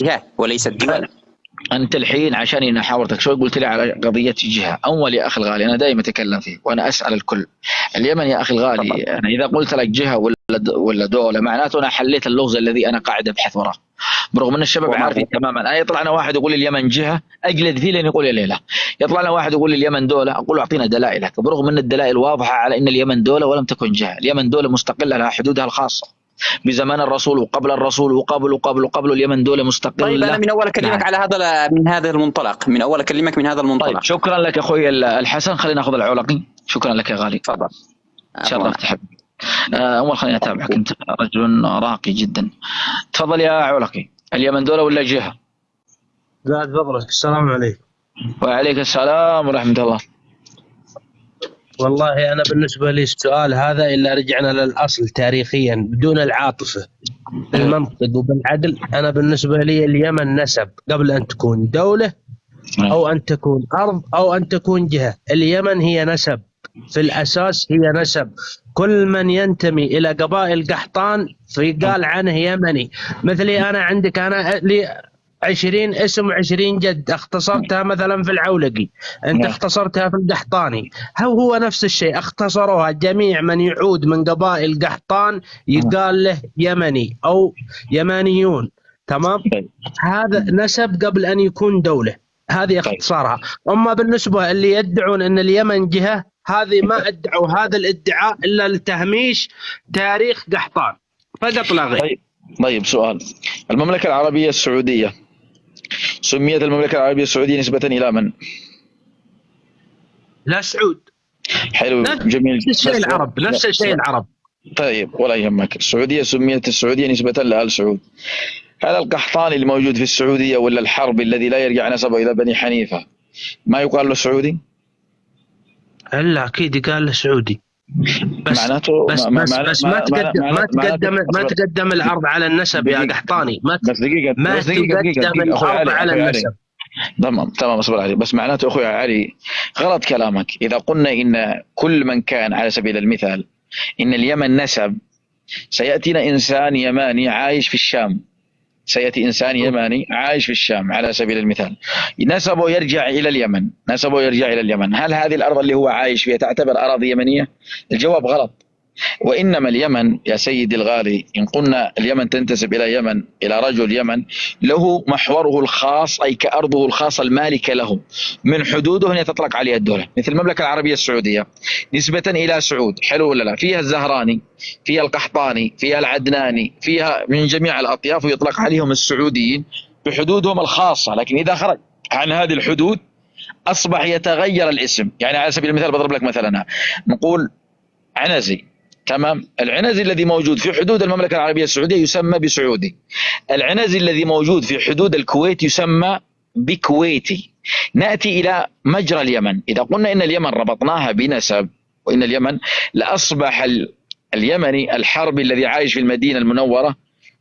جهة وليست دول. أنت الحين عشان أنا حاورتك شوي قلت لي على قضية جهة. أول يا أخي الغالي أنا دائما أتكلم فيه وأنا أسأل الكل. اليمن يا أخي الغالي أنا إذا قلت لك جهة ولا دولة معناته أنا حليت اللغز الذي أنا قاعد أبحث وراه، برغم أن الشباب عارفين تماما. أنا يطلع لنا واحد يقول اليمن جهة أجلد فيه لين يقول يا ليلة، يطلع لنا واحد يقول اليمن دولة أقول أعطينا دلائلك، برغم أن الدلائل واضحة على أن اليمن دولة ولم تكن جهة. اليمن دولة مستقلة لها حدودها الخاصة بزمان الرسول وقبل الرسول وقبل اليمن دولة مستقلة. طيب أنا من أول أكلمك على هذا المنطلق، من أول أكلمك من هذا المنطلق. طيب شكرا لك أخوي الحسن، خلينا نأخذ العولقي. شكرا لك يا غالي، تفضل. شرفت حبيبي. أول خليني أتابعك، أنت رجل راقي جدا. تفضل يا عولقي، اليمن دولة ولا جهة؟ بعد فضلك. السلام عليكم. وعليك السلام ورحمة الله. والله أنا بالنسبة لي السؤال هذا إلا رجعنا للأصل تاريخيا بدون العاطفة، بالمنطق وبالعدل. أنا بالنسبة لي اليمن نسب قبل أن تكون دولة أو أن تكون أرض أو أن تكون جهة. اليمن هي نسب في الأساس، هي نسب. كل من ينتمي إلى قبائل قحطان فيقال عنه يمني. مثلي أنا، عندك أنا لي 20 اسم 20 جد، اختصرتها مثلا في العولقي، انت اختصرتها في القحطاني. هو نفس الشيء، اختصروها. جميع من يعود من قبائل قحطان يقال له يمني او يمانيون. تمام، هذا نسب قبل ان يكون دولة، هذه اختصارها. اما بالنسبة اللي يدعون ان اليمن جهة، هذه ما ادعوا هذا الادعاء الا لتهميش تاريخ قحطان فقط لا غير. طيب سؤال، المملكة العربية السعودية سميت المملكة العربية السعودية نسبة إلى من؟ لا سعود. حلو جميل. نفس الشيء العرب، نفس الشيء العرب. طيب ولا يهمك. السعودية سميت السعودية نسبة لآل سعود. هل القحطاني اللي موجود في السعودية ولا الحربي الذي لا يرجع نسبه إلى بني حنيفة ما يقال له سعودي؟ لا أكيد قال له سعودي. بس معناته بس ما تقدم الأرض على النسب يا قحطاني. بس دقيقة، ما تقدم الأرض على النسب. تمام اصبر علي. بس معناته اخوي علي غلط كلامك اذا قلنا ان كل من كان على سبيل المثال ان اليمن نسب. سياتينا انسان يماني عايش في الشام، سياتي انسان يماني عايش في الشام على سبيل المثال، نسبه يرجع الى اليمن. هل هذه الارض اللي هو عايش فيها تعتبر اراضي يمنيه؟ الجواب غلط. وإنما اليمن يا سيدي الغالي، إن قلنا اليمن تنتسب إلى يمن، إلى رجل يمن له محوره الخاص، أي كأرضه الخاصة المالكة له، من حدوده تطلق عليها الدولة. مثل المملكة العربية السعودية نسبة إلى سعود، حلو ولا لا؟ فيها الزهراني، فيها القحطاني، فيها العدناني، فيها من جميع الأطياف ويطلق عليهم السعوديين بحدودهم الخاصة. لكن إذا خرج عن هذه الحدود أصبح يتغير الاسم. يعني على سبيل المثال بضرب لك مثلا، نقول عنزي، تمام، العنزي الذي موجود في حدود المملكة العربية السعودية يسمى بسعودي. العنزي الذي موجود في حدود الكويت يسمى بكويتي. نأتي إلى مجرى اليمن. إذا قلنا إن اليمن ربطناها بنسب، وإن اليمن لأصبح اليمني الحربي الذي عايش في المدينة المنورة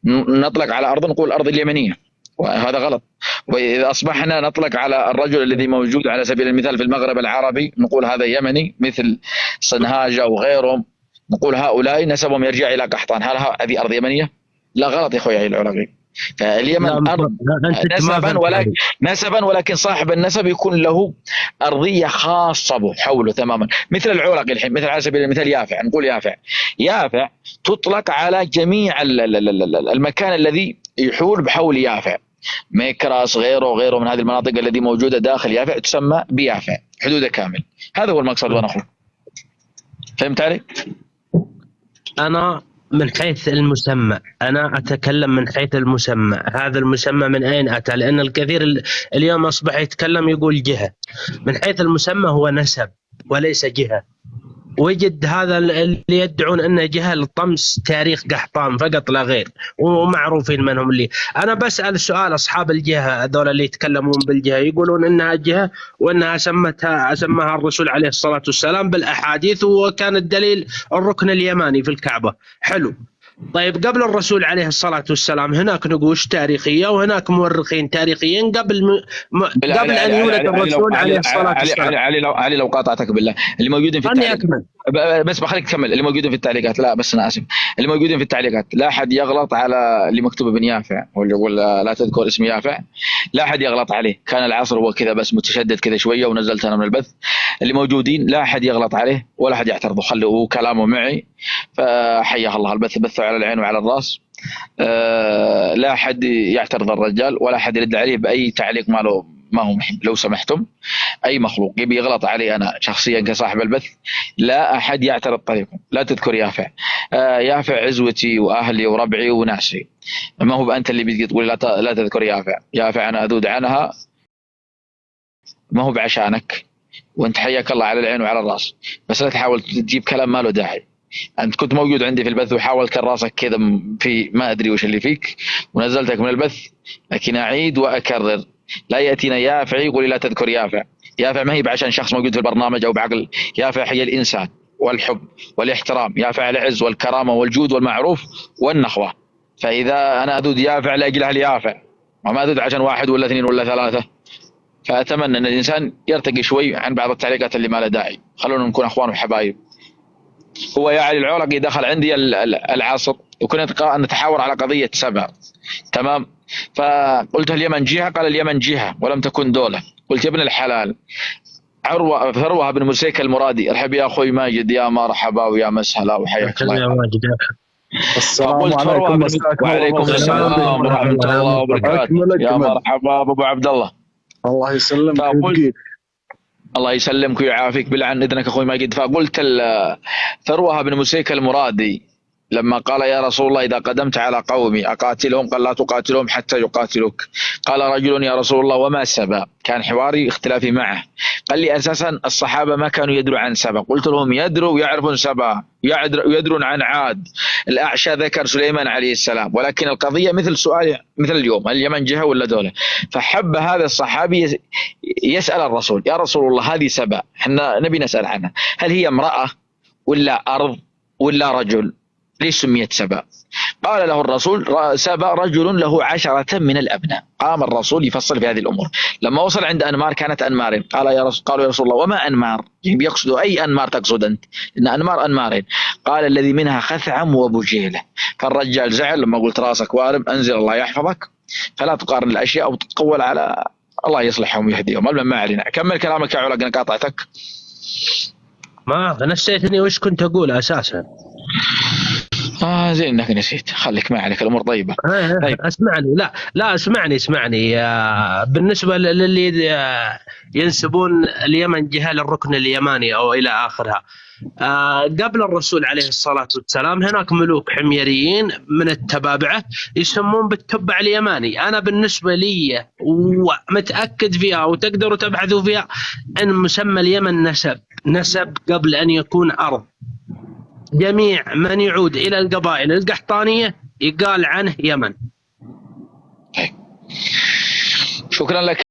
نطلق على أرض نقول الأرض اليمنية، وهذا غلط. وإذا أصبحنا نطلق على الرجل الذي موجود على سبيل المثال في المغرب العربي نقول هذا يمني، مثل صنهاجة وغيرهم، نقول هؤلاء نسبهم يرجع إلى قحطان. هل هذه أرض يمنية؟ لا غلط يا أخوي العراقي. فاليمن أرض نسبا ولكن صاحب النسب يكون له أرضية خاصة به حوله تماما. مثل العراقي الحين، مثل على سبيل المثال يافع، نقول يافع تطلق على جميع المكان الذي يحول بحول يافع، ميكراس غيره من هذه المناطق التي موجودة داخل يافع تسمى بيافع، حدوده كامل. هذا هو المقصد وانا أخوي. فهمت علي؟ أنا من حيث المسمى، أنا أتكلم من حيث المسمى. هذا المسمى من أين أتى؟ لأن الكثير اليوم أصبح يتكلم يقول جهة. من حيث المسمى هو نسب وليس جهة. وجد هذا اللي يدعون أنه جهة لطمس تاريخ قحطان فقط لا غير، ومعروفين منهم. اللي أنا بسأل سؤال أصحاب الجهة هذول اللي يتكلمون بالجهة يقولون إنها جهة وإنها سماها الرسول عليه الصلاة والسلام بالأحاديث، وكان الدليل الركن اليماني في الكعبة. حلو، طيب قبل الرسول عليه الصلاة والسلام هناك نقوش تاريخية وهناك مؤرخين تاريخيين قبل أن يولد الرسول عليه الصلاة والسلام. علي لو قاطعتك بالله، اللي موجودين في خلني التعليقات، أكمل. بس بخليك تكمل. اللي موجودين في التعليقات، لا بس أنا آسف، اللي موجودين في التعليقات لا أحد يغلط على اللي مكتوب ابن يافع ولا لا تذكر اسم يافع، لا أحد يغلط عليه. كان العصر هو كذا بس متشدد كذا شوية ونزلت أنا من البث. اللي موجودين لا أحد يغلط عليه ولا أحد يعترضه، خلوا كلامه معي، فحياه الله. البث بثه على العين وعلى الراس. لا أحد يعترض الرجال ولا أحد يرد عليه بأي تعليق ما هو محب. لو سمحتم، أي مخلوق يبي يغلط علي أنا شخصيا كصاحب البث لا أحد يعترض طريقكم. لا تذكر يافع. يافع عزوتي وأهلي وربعي وناسي، ما هو بأنت اللي بتجي تقول لا تذكر يافع. يافع أنا أذود عنها، ما هو بعشانك، وانت حياك الله على العين وعلى الراس، بس لا تحاول تجيب كلام ما له داعي. انت كنت موجود عندي في البث وحاول كراسك كذا في ما ادري وش اللي فيك ونزلتك من البث، لكن اعيد واكرر، لا ياتينا يافع يقول لي لا تذكر يافع. يافع ما هي عشان شخص موجود في البرنامج او بعقل. يافع هي الانسان والحب والاحترام، يافع العز والكرامه والجود والمعروف والنخوه. فاذا انا اذود يافع لاقي له يافع، وما اذود عشان واحد ولا اثنين ولا ثلاثه. فأتمنى أن الإنسان يرتقي شوي عن بعض التعليقات اللي ما لها داعي. خلونا نكون أخوان وحبايب. هو يا علي العولقي دخل عندي العصر وكنا نتحاور على قضية سبع، تمام؟ فقلت اليمن جهة، قال اليمن جهة ولم تكن دولة. قلت يا ابن الحلال، ثروة بن مسيك المرادي، ارحب يا أخوي ماجد، يا مرحبا ويا مسهلا وحياك الله يا ماجد. السلام عليكم. وعليكم السلام ورحمة الله وبركاته. يا مرحبا أبو عبد الله. الله يسلمك. الله يسلمك ويعافيك. بالله عن إذنك أخوي ماجد. فقلت ثروة بن مسيك المرادي لما قال يا رسول الله إذا قدمت على قومي أقاتلهم؟ قال لا تقاتلهم حتى يقاتلوك. قال رجل يا رسول الله وما سبا؟ كان حواري اختلافي معه. قال لي أساسا الصحابة ما كانوا يدروا عن سبا. قلت لهم يدروا ويعرفون سبا، يدرون عن عاد. الأعشى ذكر سليمان عليه السلام، ولكن القضية مثل سؤال مثل اليوم، اليمن جهة ولا دولة؟ فحب هذا الصحابي يسأل الرسول يا رسول الله هذه سبا احنا نبي نسأل عنها، هل هي امرأة ولا أرض ولا رجل؟ ليش سميت سبا؟ قال له الرسول سبا رجل له 10 من الأبناء. قام الرسول يفصل في هذه الأمور. لما وصل عند أنمار كانت أنمار. قالوا يا رسول الله وما أنمار؟ يعني بيقصدوا أي أنمار تقصد أنت؟ إن أنمار أنمارين. قال الذي منها خثعم وبجيلة. فالرجال زعل لما قلت راسك وارم، أنزل الله يحفظك، فلا تقارن الأشياء وتتقول على الله يصلحهم ويهديهم. المهم ما علينا، كمل كلامك يا علاء، أنا قاطعتك. ما نسيتني وش كنت أقول أساسا. زين انك نسيت، خليك ما عليك، الامور طيبه. طيب. اسمعني، لا اسمعني. بالنسبه للي ينسبون اليمن جهه للركن اليماني او الى اخرها، قبل الرسول عليه الصلاه والسلام هناك ملوك حميريين من التبابعه يسمون بالتبع اليماني. انا بالنسبه لي ومتاكد فيها وتقدروا تبحثوا فيها ان مسمى اليمن نسب قبل ان يكون ارض. جميع من يعود إلى القبائل القحطانية يقال عنه يمن. شكرا لك.